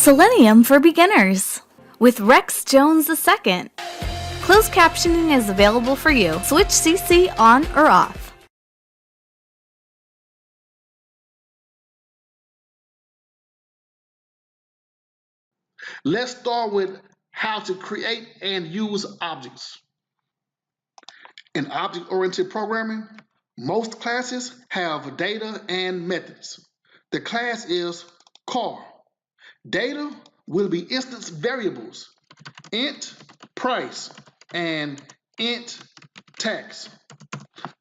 Selenium for Beginners with Rex Jones II. Closed captioning is available for you. Switch CC on or off. Let's start with how to create and use objects. In object-oriented programming, most classes have data and methods. The class is car. Data will be instance variables, int price and int tax.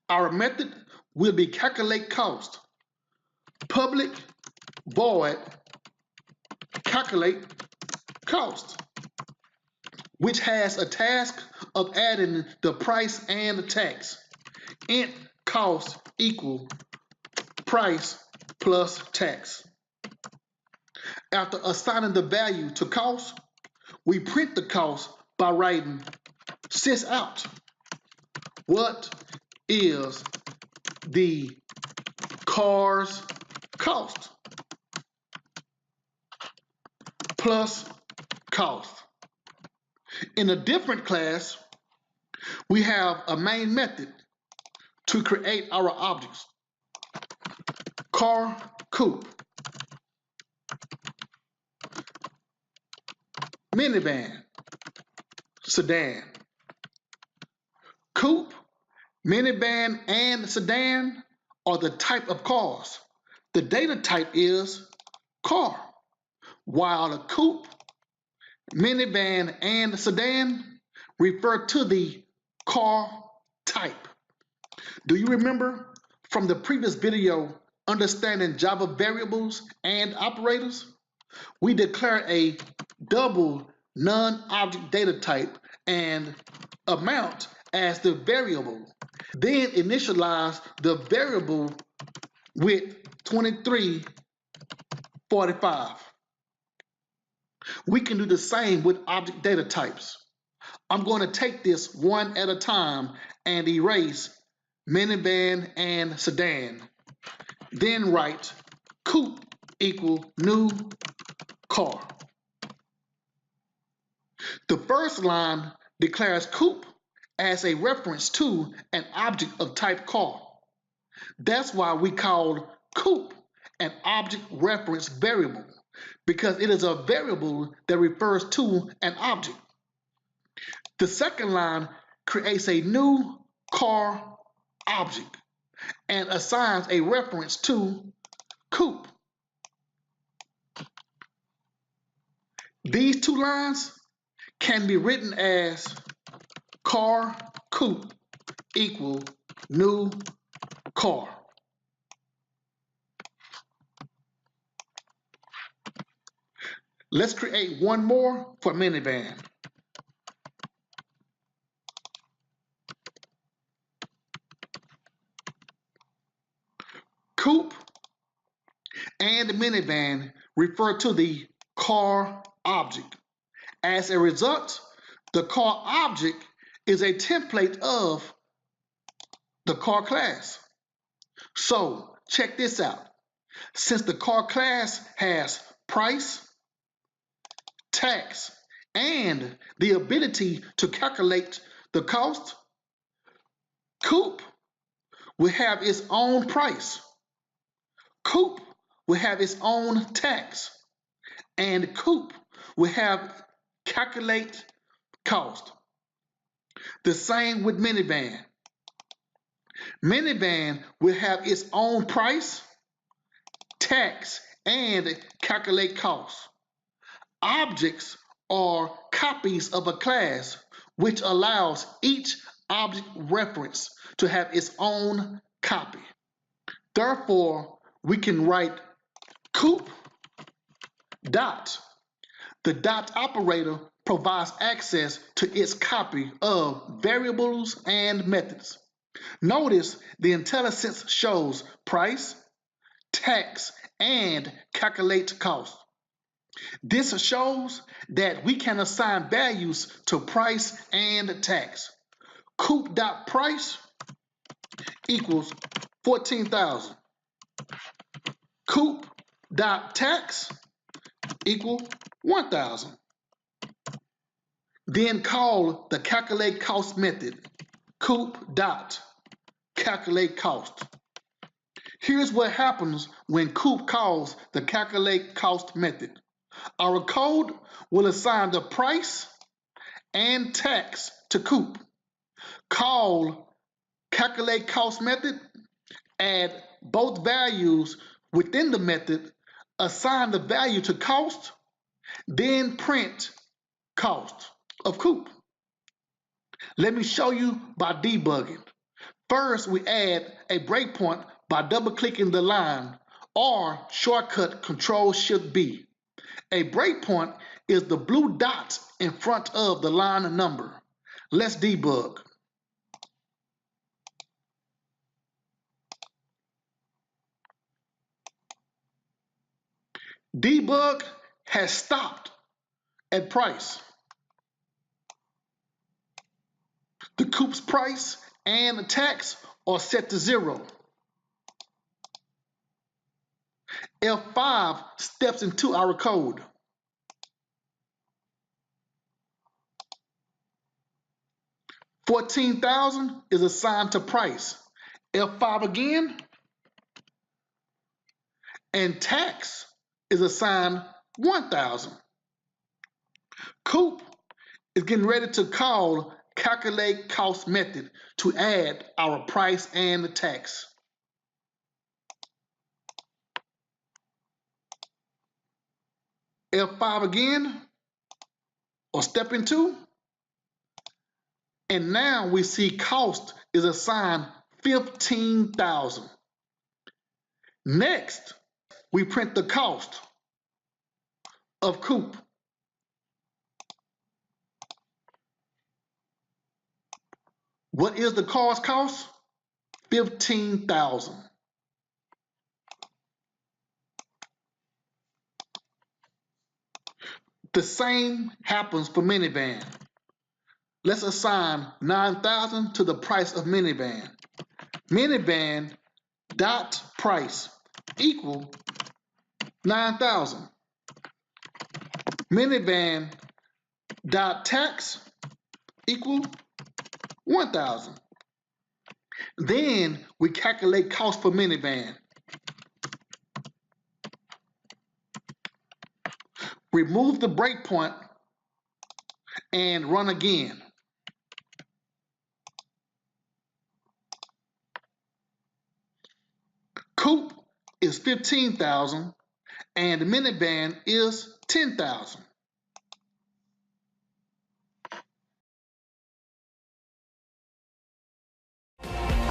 Our method will be calculateCost. Public void calculateCost, which has a task of adding the price and the tax. Int cost equal price plus tax. After assigning the value to cost, we print the cost by writing sysout. What is the car's cost plus cost? In a different class, we have a main method to create our objects. Car coupe, minivan, sedan. Coupe, minivan, and sedan are the type of cars. The data type is car, while the coupe, minivan, and sedan refer to the car type. Do you remember from the previous video, understanding Java variables and operators? We declare a double non-object data type and amount as the variable. Then initialize the variable with 2345. We can do the same with object data types. I'm going to take this one at a time and erase minivan and sedan. Then write coupe equal new car. The first line declares coupe as a reference to an object of type car. That's why we call coupe an object reference variable, because it is a variable that refers to an object. The second line creates a new car object and assigns a reference to coupe. These two lines can be written as car coupe equal new car. Let's create one more for minivan. Coupe and minivan refer to the car object. As a result, the car object is a template of the car class. So check this out. Since the car class has price, tax, and the ability to calculate the cost, coupe will have its own price. Coupe will have its own tax, and coupe will have calculate cost. The same with minivan. Minivan will have its own price, tax, and calculate cost. Objects are copies of a class, which allows each object reference to have its own copy. Therefore, we can write coupe dot. The dot operator provides access to its copy of variables and methods. Notice the IntelliSense shows price, tax, and calculate cost. This shows that we can assign values to price and tax. Coupe.price equals 14,000. Coupe.tax equal 1,000. Then call the calculateCost method, coop.calculateCost. Here's what happens when coop calls the calculateCost method. Our code will assign the price and tax to coop. Call calculateCost method, add both values within the method, assign the value to cost, then print cost of coop. Let me show you by debugging. First, we add a breakpoint by double-clicking the line or shortcut Control-Shift-B. A breakpoint is the blue dot in front of the line number. Let's debug. Debug has stopped at price. The coop's price and the tax are set to 0. F5 steps into our code. $14,000 is assigned to price. F5 again, and tax is assigned 1,000. Coop is getting ready to call calculateCost method to add our price and the tax. F5 again, or step into, and now we see cost is assigned 15,000. Next, we print the cost of coop. What is the car's cost? 15,000. The same happens for minivan. Let's assign 9,000 to the price of minivan. Minivan dot price equal 9,000. Minivan dot tax equal 1,000. Then we calculate cost for minivan. Remove the breakpoint and run again. Coupe is 15,000 and the minivan is 10,000.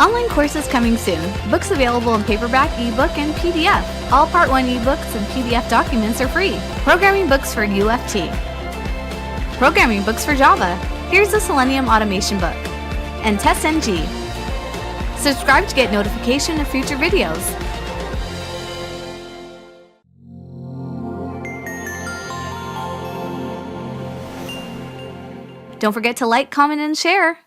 Online courses coming soon. Books available in paperback, ebook, and PDF. All Part 1 ebooks and PDF documents are free. Programming books for UFT. Programming books for Java. Here's the Selenium automation book. And TestNG. Subscribe to get notification of future videos. Don't forget to like, comment, and share.